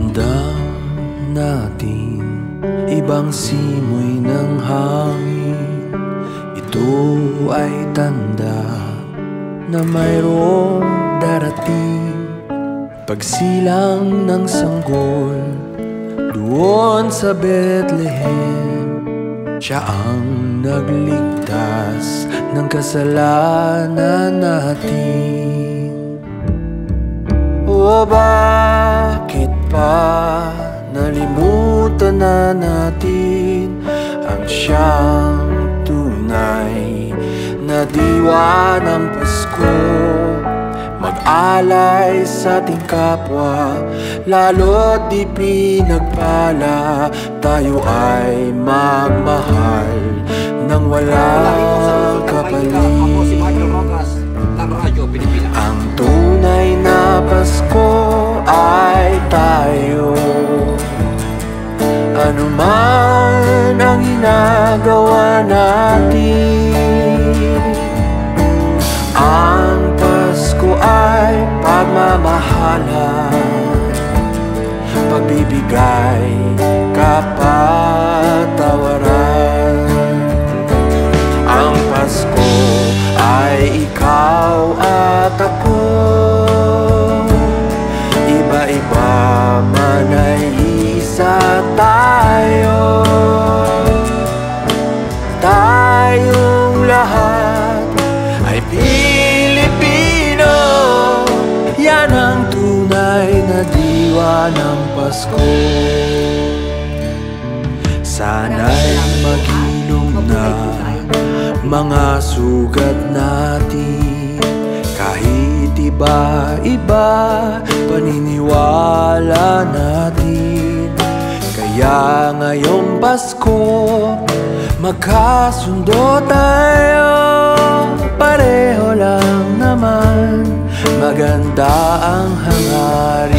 Ramdam natin ibang simoy ng hangin. Ito ay tanda na mayroong darating. Pagsilang ng sanggol doon sa Bethlehem, siya ang nagligtas ng kasalanan natin. O bakit pa nalimutan na natin ang siyang tunay na diwa ng Pasko? Mag-alay sa ating kapwa, lalo't di pinagpala. Tayo ay magmahal nang walang kapalit. Ang tunay na Pasko ay tayo. Ano man ang ginagawa natin, ang Pasko ay pagmamahalan, pagbibigay, kapatawaran. Ang Pasko ay ikaw at ako. Iba-iba man ay isa tayo. Tayong lahat ay Pilipino. Yan ang tunay na diwa ng Pasko. Sana'y magilom na mga sugat natin, kahit iba-iba paniniwala natin. Kaya ngayong Pasko magkasundo tayo. Pareho lang naman, maganda ang hangarin.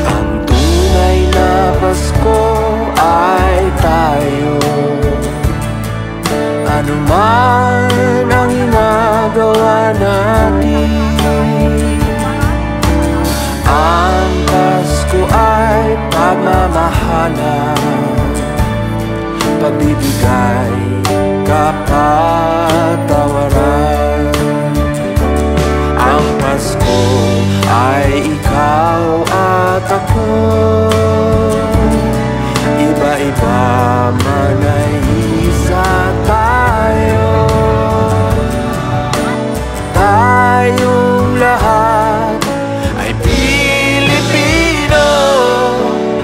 Ang tunay na Pasko ay tayo. Ano man ang ginagawa natin, ang Pasko ay pagmamahalan, pagbibigay, kapatawaran. Ang Pasko ay ikaw at ako. Iba-iba man ay isa tayo. Tayong lahat ay Pilipino.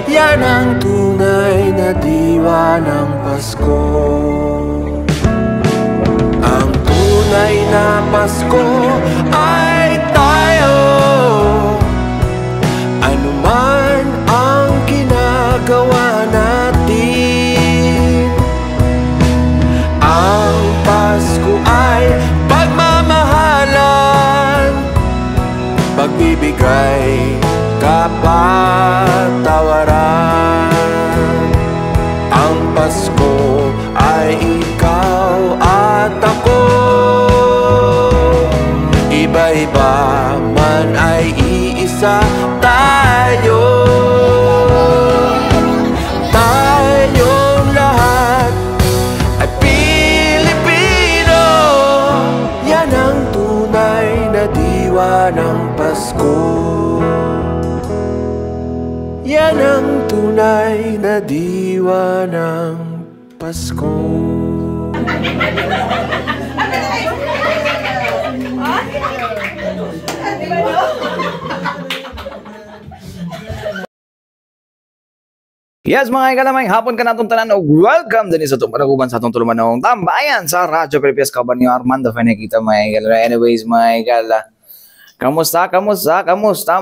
Yan ang tunay na diwa ng Pasko. Ang tunay na Pasko ay tayo. Ano man ang ginagawa natin, ang Pasko ay pagmamahalan, pagbibigay, kapatawaran. Ang Pasko ay ikaw at ako. Iba-iba man ay iisa tayo. Tayong lahat ay Pilipino. Yan ang tunay na diwa ng Pasko. Yan ang tunay na diwa ng Pasko. Yes, mga ikalamay, hapon ka na itong tanan o welcome din sa itong panaguban sa itong tuluman ng tambayan sa Radyo Pilipinas. Kauban niyo Armando Fenekita, mga ikala. Anyways, mga ikala, kamusta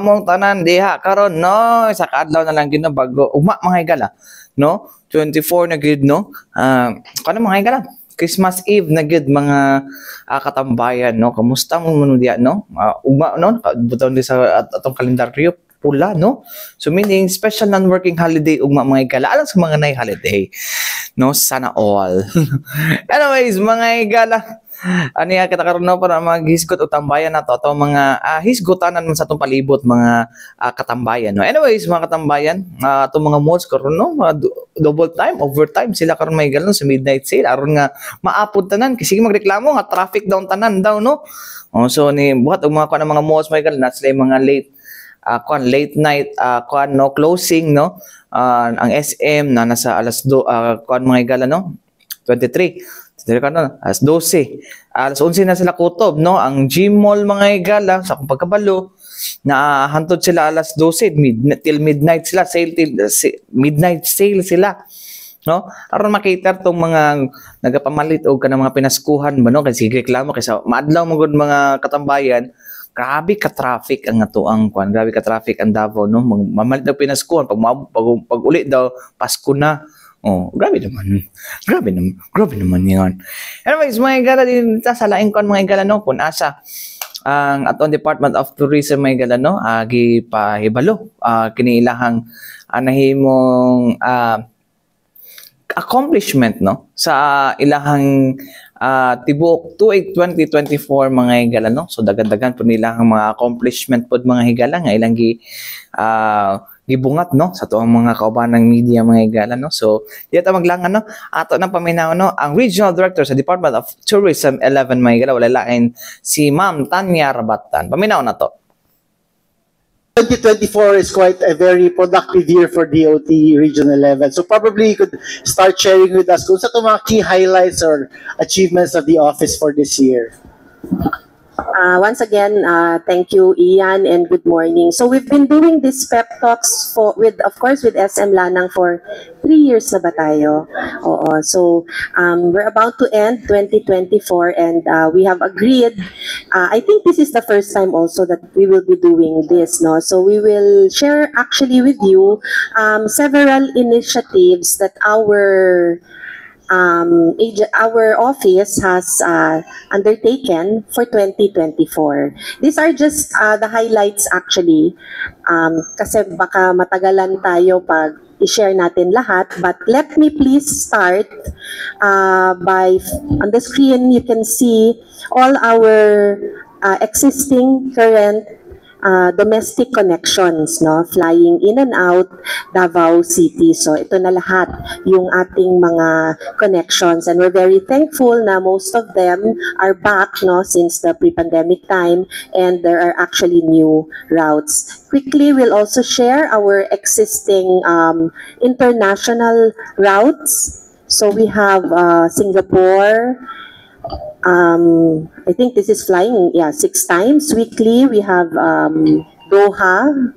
mong tanan diha karon no? Sa kaadlaw na lang gid no bago ugma, mga ikala, no? 24 na gid no. Kano mga ikala? Christmas Eve na gid mga katambayan no. Kamusta mo diha no? Ugma no? Butaw di sa atong kalendaryo pula, no? So meaning special non-working holiday ugma, mga igala. Alam sa mga nay holiday, no? Sana all. Anyways, mga igala, Ano yan, kita karoon na para maghisgot o tambayan na to. Ito mga hisgotanan man sa itong palibot, mga katambayan. No? Anyways, mga katambayan, itong mga malls karoon, no? Double time, overtime, sila karoon may galon sa midnight sale. Aron nga, maapod tanan. Kasi magreklamo nga, traffic down tanan daw, no? So, ni buhat ang mga malls may galon, sila yung mga late night, no? Closing, no? Ang SM na nasa alas 2, mga galon, no? 23. Alas 12. Alas 11 na sila kutob, no? Ang gym mall mga igala, sa kung pagkabalo, hantod sila alas 12, till midnight sila, midnight sale sila. No? Aron makita tong mga nagapamalit o kanang mga pinaskuhan ba, no? Kasi reklamo, kasi maadlaw mo mga katambayan, grabe ka-traffic ang atoang kwan, grabe ka-traffic ang Davao, no? Mamalit daw pinaskuhan, pag uli daw, Pasko na. Oh, grabe naman. Grabe naman yan. Anyways, mga igala din sa laing kon mga igala, no, kung asa ang aton Department of Tourism mga igala, no, agi pahibalo kiniilahang nahimong accomplishment, no, sa ilahang tibuok 2024 mga higala, no. So dagan-dagan po nila ang mga accomplishment pod mga higala nga ilang gibungat, no, sa tuang mga kauban ng media mga higala, no. So dito maglangan, no, ato nang paminaw, no, ang Regional Director sa Department of Tourism 11 mga higala, wala lain si Ma'am Tanya Rabatan. Paminaw na to. 2024 is quite a very productive year for DOT Region 11. So probably you could start sharing with us kung sa itong mga key highlights or achievements of the office for this year. Once again, thank you, Ian, and good morning. So we've been doing these pep talks with SM Lanang for 3 years na ba tayo? Oo. So we're about to end 2024 and we have agreed. I think this is the first time also that we will be doing this, no? So we will share actually with you several initiatives that our office has undertaken for 2024. These are just the highlights actually, kasi baka matagalan tayo pag i-share natin lahat, but let me please start by, on the screen you can see all our existing current domestic connections, no, flying in and out Davao City. So ito na lahat yung ating mga connections, and we're very thankful na most of them are back, no, since the pre-pandemic time, and there are actually new routes. Quickly, we'll also share our existing international routes. So we have Singapore. I think this is flying, 6 times weekly. We have Doha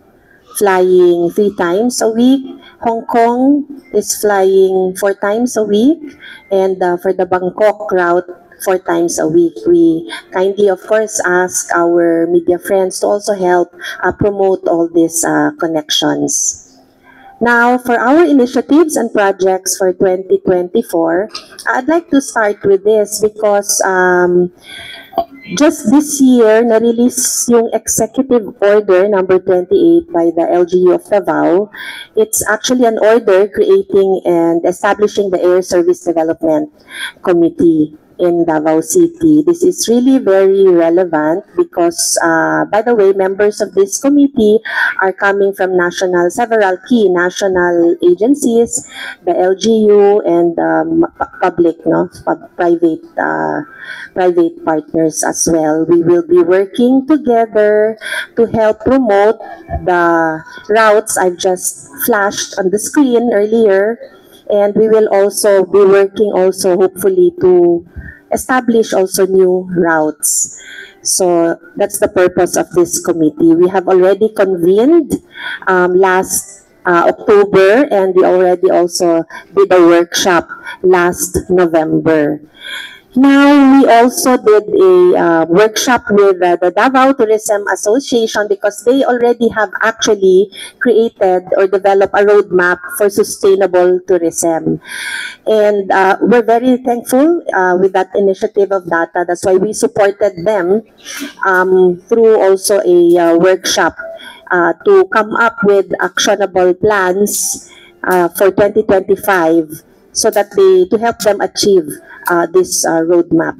flying 3 times a week. Hong Kong is flying 4 times a week. And for the Bangkok route, 4 times a week. We kindly, of course, ask our media friends to also help promote all these connections. Now, for our initiatives and projects for 2024, I'd like to start with this because just this year, na-release yung Executive Order number 28 by the LGU of Davao. It's actually an order creating and establishing the Air Service Development Committee in Davao City. This is really very relevant because, by the way, members of this committee are coming from several key national agencies, the LGU, and public, no, private partners as well. We will be working together to help promote the routes I've just flashed on the screen earlier, and we will also be working hopefully to establish also new routes. So that's the purpose of this committee. We have already convened last October, and we already also did a workshop last November. Now, we also did a workshop with the Davao Tourism Association because they already have actually created or developed a roadmap for sustainable tourism. And we're very thankful with that initiative of DATA. That's why we supported them through also a workshop to come up with actionable plans for 2025 so that to help them achieve this roadmap.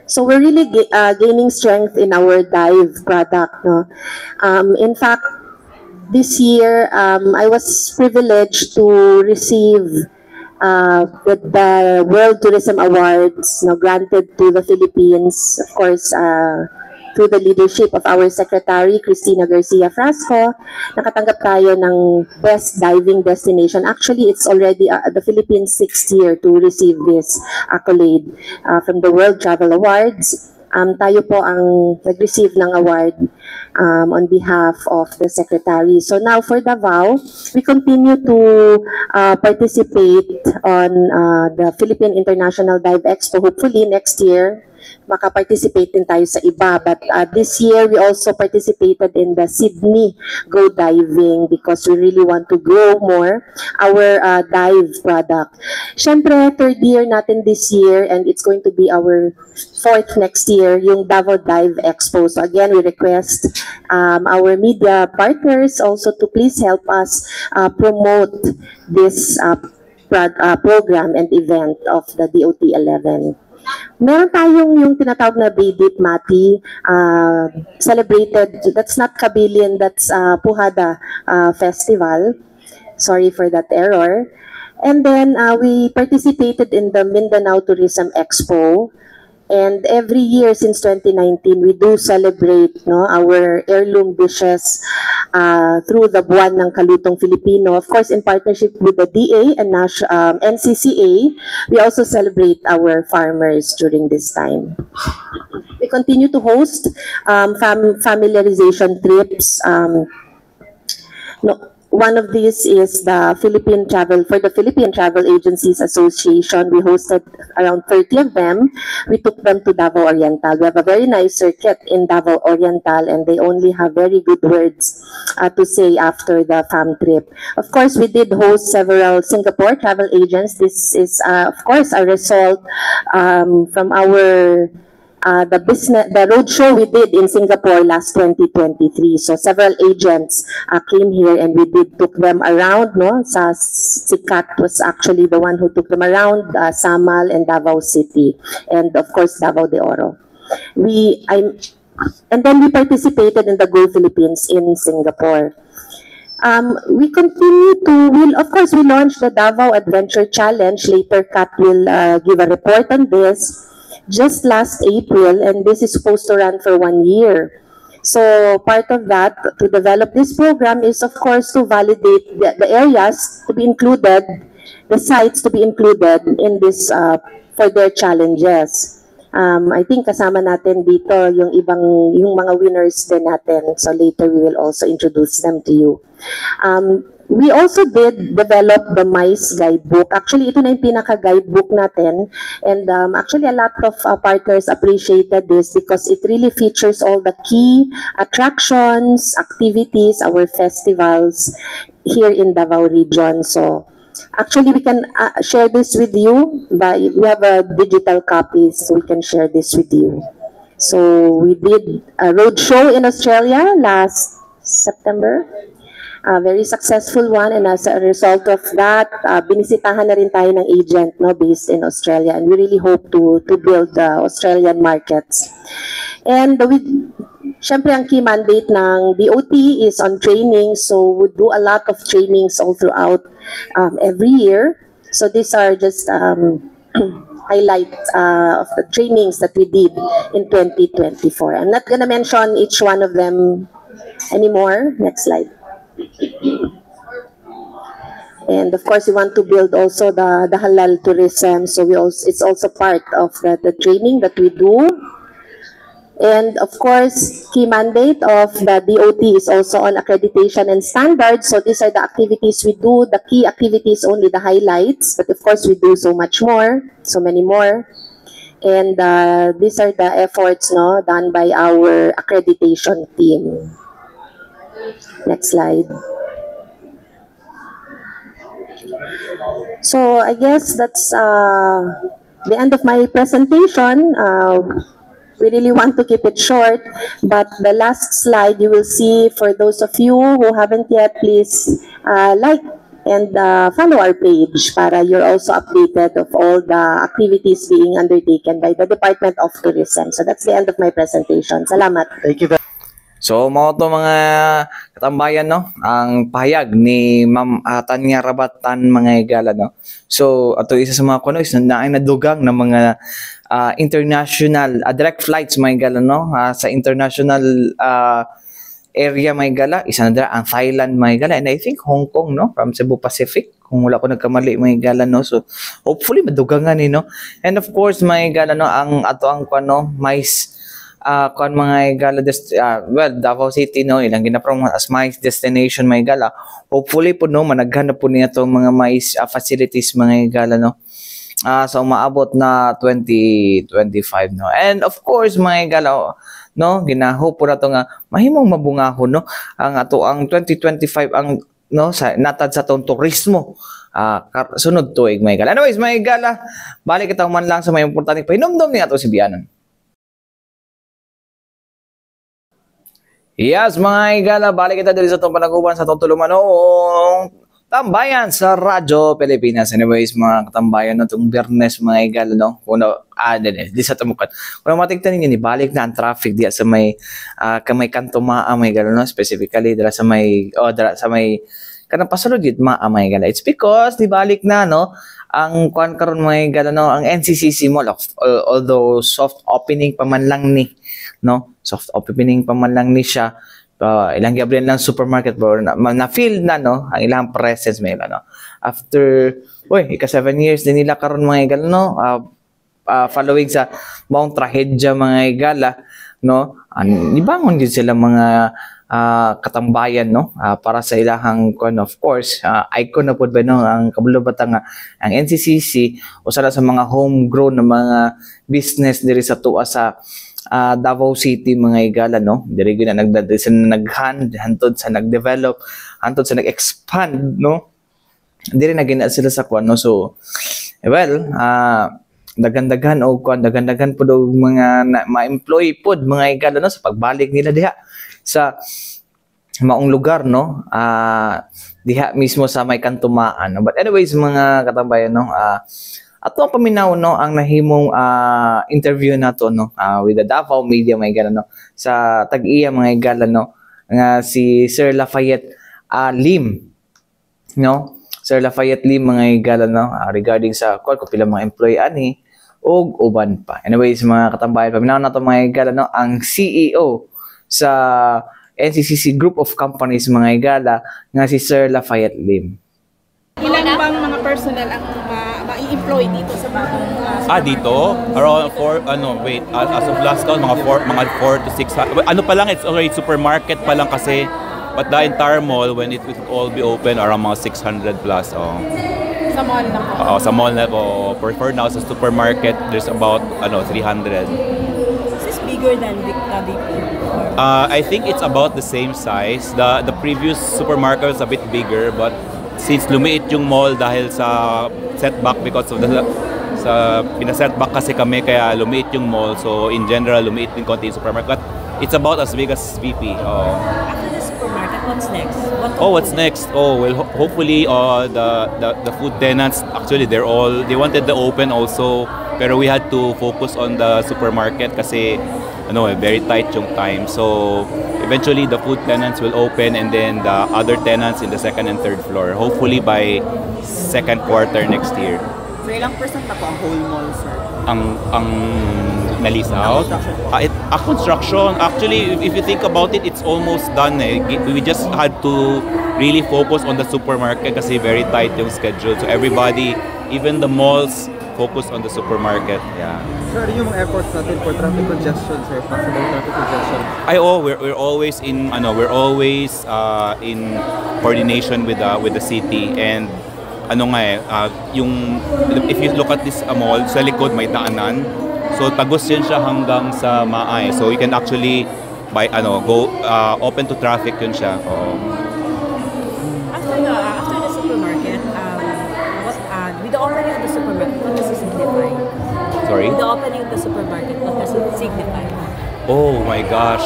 So we're really gaining strength in our dive product. No? In fact, this year, I was privileged to receive the World Tourism Awards, no, granted to the Philippines, of course, through the leadership of our Secretary, Cristina Garcia Frasco. Nakatanggap tayo ng Best Diving Destination. Actually, it's already the Philippines' 6th year to receive this accolade from the World Travel Awards. Tayo po ang nag-receive ng award on behalf of the Secretary. So now for Davao, we continue to participate on the Philippine International Dive Expo. Hopefully next year, makaparticipate din tayo sa iba. But this year, we also participated in the Sydney Go Diving because we really want to grow more our dive product. Siyempre, third year natin this year and it's going to be our fourth next year, yung Davao Dive Expo. So again, we request our media partners also to please help us promote this program and event of the DOT-11. Meron tayong yung tinatawag na Bidit Mati, celebrated, that's not Kabilin, that's Puhada Festival. Sorry for that error. And then we participated in the Mindanao Tourism Expo. And every year since 2019, we do celebrate our heirloom dishes through the Buwan ng Kalutong Filipino. Of course, in partnership with the DA and NCCA, we also celebrate our farmers during this time. We continue to host familiarization trips. One of these is the Philippine Travel Agencies Association. We hosted around 30 of them. We took them to Davao Oriental. We have a very nice circuit in Davao Oriental and they only have very good words to say after the fam trip. Of course, we did host several Singapore travel agents. This is, of course, a result from our the roadshow we did in Singapore last 2023. So several agents came here and we took them around. Sikat was actually the one who took them around Samal and Davao City, and of course Davao de Oro. And then we participated in the Go Philippines in Singapore. We continue to, of course, we launched the Davao Adventure Challenge. Later, Kat will give a report on this. Just last April, and this is supposed to run for 1 year. So part of that, to develop this program is, of course, to validate the areas to be included, the sites to be included in this for their challenges. I think kasama natin dito yung mga winners din natin. So later we will also introduce them to you. We also did develop the MICE guidebook. Actually, ito na yung pinaka-guidebook natin. And actually, a lot of partners appreciated this because it really features all the key attractions, activities, our festivals here in Davao region. So actually, we can share this with you. We have a digital copy, so we can share this with you. So we did a roadshow in Australia last September. A very successful one, and as a result of that, binisitahan na rin tayo ng agent based in Australia, and we really hope to build the Australian markets. And syempre ang key mandate ng DOT is on training, so we do a lot of trainings all throughout every year. So these are just highlights of the trainings that we did in 2024. I'm not gonna mention each one of them anymore. Next slide. And of course, we want to build also the halal tourism. So it's also part of the training that we do. And of course, key mandate of the DOT is also on accreditation and standards. So these are the activities we do, the key activities, only the highlights. But of course, we do so much more, so many more. And these are the efforts done by our accreditation team. Next slide. So I guess that's the end of my presentation. We really want to keep it short, but the last slide you will see, for those of you who haven't yet, please like and follow our page para you're also updated of all the activities being undertaken by the Department of Tourism. So that's the end of my presentation. Salamat. Thank you very So, mga to mga katambayan, no? Ang pahayag ni Ma'am Tanya Rabatan, mga higala, no? So, ato isa sa mga kuno is na nadugang ng mga international direct flights, mga higala, no? Sa international area, mga higala. Isa na dira ang Thailand, mga higala. And I think Hong Kong, no? From Cebu Pacific. Kung wala ko nagkamali, mga higala, no? So, hopefully, madugangan, no? And of course, mga higala, no? Ang ato ang kuno, mais kung mga higala, well, Davao City, no, ilang ginaprong as mais destination, mga higala. Hopefully po, no, managhanap po niya itong mga mais facilities, mga higala, no. So, umaabot na 2025, no. And of course, mga higala, no, ginahope po na ito nga, mahimong mabungahon, no, ang 2025, ang, no, natad sa itong turismo. Sunod tuig, mga higala. Anyways, mga higala, balik itang man lang sa may importante pahinumdum niya ito si Bianan. Yes, mga higala, balik kita dito sa itong panaguban sa itong tulumanong tambayan sa Radyo Pilipinas. Anyways, mga katambayan, no, itong Biyernes, mga higala, no? Di sa tumukat. Kung matigtan ninyo, balik na ang traffic diya sa may kamay Kantumaa, mga higala, no? Specifically, dira sa may, kanang pasulod yun, mga higala. It's because, balik na, no? Ang kuan karon, mga higala, no? Ang NCCC Mall, although soft opening pa man lang ni, no? Soft opening pa man lang ni siya. Ilang gabriel lang supermarket bro na feel na, no, ang ilang presence may no. After ika 7 years din nila karon, mga higala, no, following sa maong trahedya, mga higala, no. Ibangon din sila mga katambayan, no, para sa ilahang kon, of course icon na pud ba, no, ang kabulubatan nga ang NCCC usa sa mga homegrown na mga business diri sa tuwa sa Davao City, mga higala, no. Diri gyud na hantod sa nag-develop, hantod sa nag-expand, no. Diri na gina sila sa kwan, no. So well, daghan-daghan pud og mga ma-employee pud, mga higala, no, sa pagbalik nila diha sa maong lugar, no. Diha mismo sa may Kantumaan, no? But anyways, mga katambayan, no, ato ang paminaw, no, ang nahimong interview nato, no, with the Davao Media, mga higala, no, sa tag-iya, mga higala, no, nga si Sir Lafayette Lim, no, Sir Lafayette Lim, mga higala, no, regarding sa kung pila mga employee ani og uban pa. Anyways, mga katambayan, paminaw nato, mga higala, no, ang CEO sa NCCC Group of Companies, mga higala, nga si Sir Lafayette Lim. Ilan bang mga personnel ang ma-employ dito sa bagong dito? Around 4, as of last count, mga 4 to 6. Ano pa lang, it's already supermarket pa lang kasi. But the entire mall, when it will all be open, around mga 600 plus. Sa mall na po? Sa mall na po. For now, sa supermarket, there's about 300. Is this bigger than VP? I think it's about the same size. The previous supermarket was a bit bigger, but since lumiit yung mall dahil sa setback because of sa pina-setback kasi kami, kaya lumiit yung mall. So in general, lumiit din konti yung supermarket. But it's about as big as VP. After the supermarket, what's next? What's next? Well, hopefully the food tenants, actually they wanted to open also, pero we had to focus on the supermarket kasi very tight yung time. So eventually the food tenants will open and then the other tenants in the second and third floor, hopefully by second quarter next year. So ilang percent na po ang whole mall, sir? Ang na-lease out? Construction. Actually, if you think about it, it's almost done. We just had to really focus on the supermarket kasi very tight yung schedule. So everybody, even the malls, focus on the supermarket. Yeah. Sir, yung mga efforts natin for traffic congestion, sir, possible traffic congestion. We're always in coordination with the city, and yung if you look at this mall, sa likod may daanan. So tagos yun siya hanggang sa Maay. So you can actually go open to traffic yun siya. After the supermarket, with the opening of the supermarket, what does it signify? Sorry? With the opening of the supermarket, what does it signify? Oh my gosh.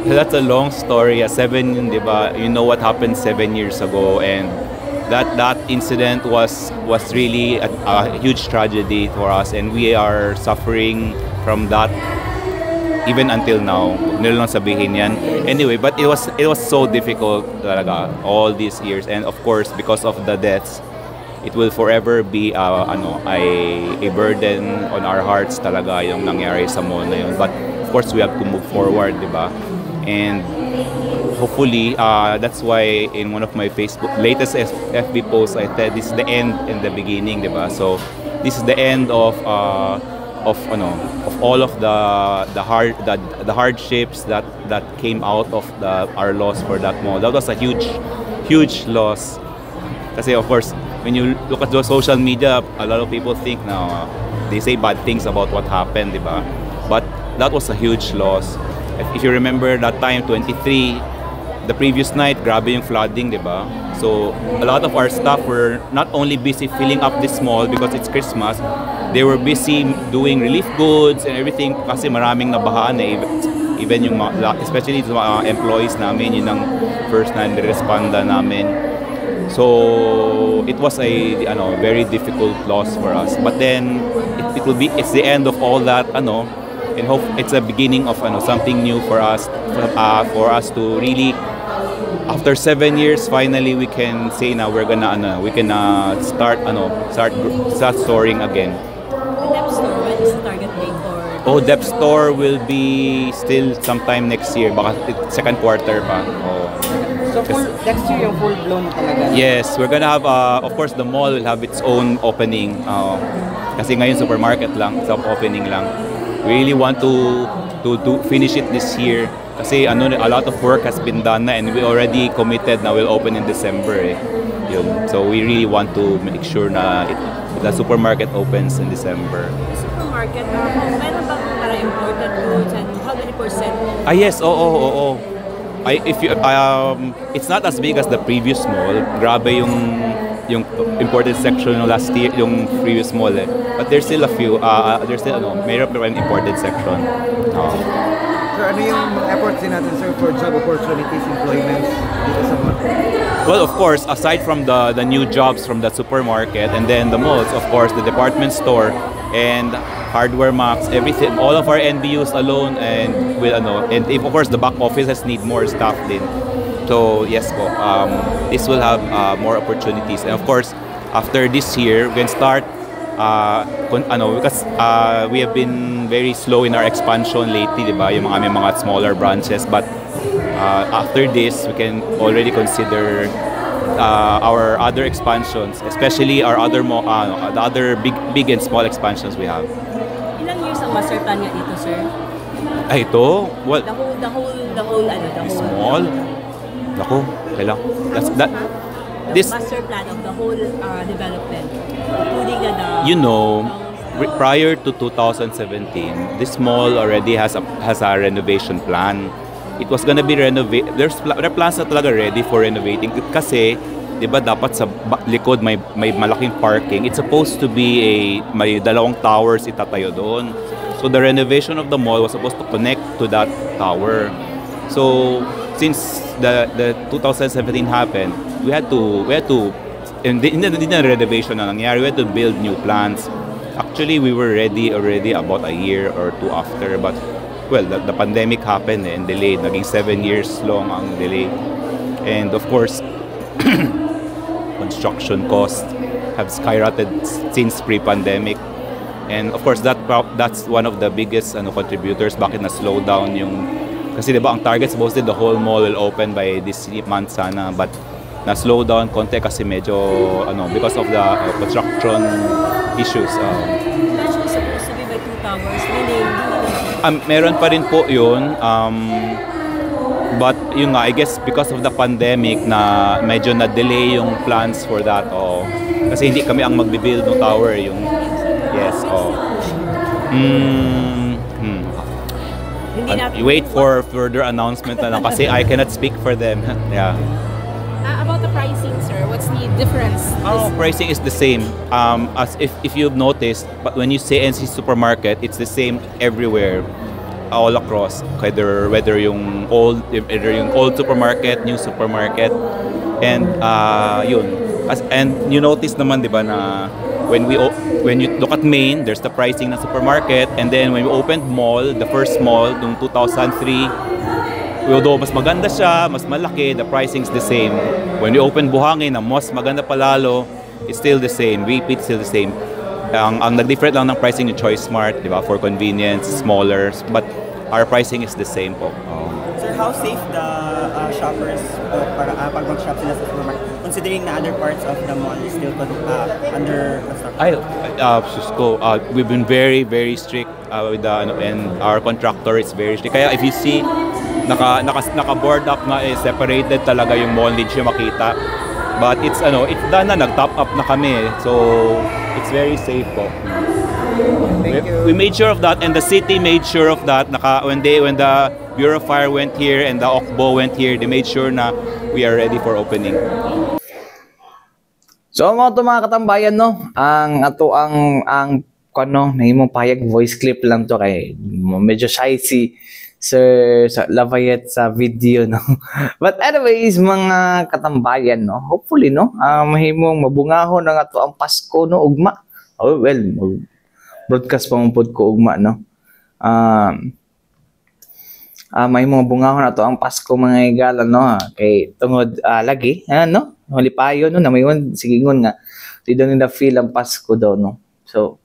That's a long story. 7, di ba? You know what happened 7 years ago, and that incident was really a huge tragedy for us, and we are suffering from that even until now. Nila lang sabihin yan. Anyway, but it was so difficult talaga all these years, and of course because of the deaths, it will forever be a burden on our hearts talaga yung nangyari sa mall na yun. But of course we have to move forward, di ba? And hopefully that's why in one of my latest FB posts I said this is the end and the beginning, di ba? So this is the end of all of the hardships that came out of our loss for that mall. That was a huge loss. Kasi of course, when you look at the social media, a lot of people think now they say bad things about what happened, di ba? But that was a huge loss. If you remember that time, 23, the previous night, grabe yung flooding, di ba? So a lot of our staff were not only busy filling up this mall because it's Christmas, they were busy doing relief goods and everything kasi maraming nabahaan eh. Even yung especially yung mga employees namin, yun ang first na niresponda namin. So it was a very difficult loss for us. But then it's the end of all that and hope it's a beginning of something new for us to really, after 7 years, finally we can say now we can start soaring again. The Dep store, when is the target date for? Oh, Dep store will be still sometime next year, baka second quarter pa. Oh. So next year yung full-blown talaga? Yes, we're gonna have, of course, the mall will have its own opening. Kasi ngayon supermarket lang, opening lang. We really want to finish it this year. Kasi a lot of work has been done na, and we already committed na we'll open in December. Yun. So we really want to make sure na the supermarket opens in December. The supermarket, meron bang para imported goods and how many percent? Yes, oo. It's not as big as the previous mall. Grabe yung imported section last year, yung previous mall eh. But there's still a few. Mayroon pa rin imported section. Sir, ano yung efforts din natin, sir, for job opportunities, employments dito sa mall? Well, of course, aside from the new jobs from the supermarket and then the malls, of course, the department store and Hardware Max, everything, all of our NBUs alone, and if of course the back offices need more staff din. So yes po, this will have more opportunities, and of course after this year we can start because we have been very slow in our expansion lately, diba? Yung mga smaller branches, but after this we can already consider our other expansions, especially our the other big and small expansions we have. Ilang years ang master plan nga dito, sir? Ay, ito? Well, The whole small? Naku, kailang. This master plan of the whole development, including prior to 2017, this mall already has a renovation plan. It was gonna be renovated. There are plans na talaga ready for renovating kasi, di ba, dapat sa likod may malaking parking. It's supposed to be may 2 towers itatayo doon. So the renovation of the mall was supposed to connect to that tower. So since the 2017 happened, we had to hindi na renovation na nangyari. We had to build new plans. Actually, we were ready already about a year or 2 after, but well, the pandemic happened and delayed. Naging 7 years long ang delay. And of course, construction costs have skyrocketed since pre-pandemic. And of course, that's one of the biggest contributors bakit na-slow down yung... Kasi diba, ang target supposedly the whole mall will open by this month sana, but na-slow down konti kasi medyo, because of the construction issues. It's supposed to be by 2 towers, meaning... Meron pa rin po yun. But yun nga, I guess because of the pandemic na medyo na-delay yung plans for that. Kasi hindi kami ang magbibuild ng tower. Yes. Wait for further announcement na lang kasi I cannot speak for them. Yeah. About the pricing, sir, what's the difference? Pricing is the same. As if you've noticed, but when you say NC Supermarket, it's the same everywhere, all across. Whether yung old supermarket, new supermarket, and yun. And you notice naman, di ba, na when you look at Main, there's the pricing ng supermarket, and then when we opened mall, the first mall, noong 2003, although mas maganda siya, mas malaki, the pricing is the same. When we opened Buhangin, na mas maganda palalo, it's still the same. Repeat, still the same. Ang nag-different lang ng pricing yung Choice Smart, di ba, for convenience, smaller, but our pricing is the same po. Sir, how safe the shoppers para pag mag-shop sila sa supermarket, considering na other parts of the mall is still under construction? We've been very, very strict with the, and our contractor is very strict. Kaya if you see, naka-board up na, separated talaga yung mall, hindi siya makita. But it's done na, nag-top up na kami. So, it's very safe po. We made sure of that, and the city made sure of that. When the Bureau of Fire went here and the OCBO went here, they made sure na we are ready for opening. So mga katambayan, no, ang nahimong payag voice clip lang to kay medyo shy si Sir Lafayette sa video, no. But anyways, mga katambayan, no, hopefully, no, mahimong mabungahon ang ato ang Pasko, no, ugma. Oh, well, broadcast pa mong pod ko ugma, no. May mga bungahon na to ang Pasko, mga igala, no, kay tungod lagi, no, malipayo, no, na mayon sigingon nga di daw nila feel ang Pasko daw, no. So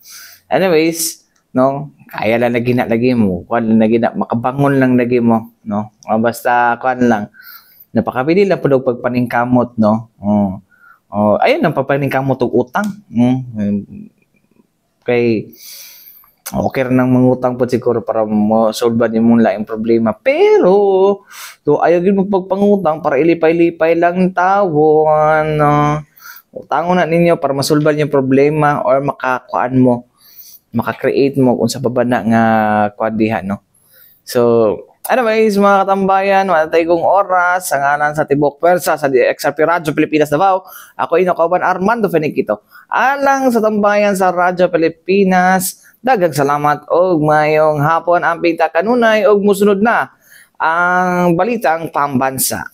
anyways, no, kaya lang lagi mo, kuan lang makabangon lang lagi mo, no, basta kuan lang napakabili lang pud og pagpaningkamot, no. Ayun ang pagpaningkamot og utang, kay okay nang mangutang po siguro para mo-solve niyo mong laing problema. Pero, ayaw din mo pagpangutang para ilipay-lipay lang tawon. Utangon na ninyo para masolve niyo problema or maka-create mo kung sa babana nga kwadihan, no? So, anyways, mga katambayan, wala tayong oras, sa ngalan sa Tibok Pwersa, sa XRP Radyo Pilipinas Davao, ako Kauban Armando Feniquito. Alang sa tambayan sa Radyo Pilipinas, daghang salamat og mayong hapon ang pinta kanunay og musunod na ang balitang pambansa.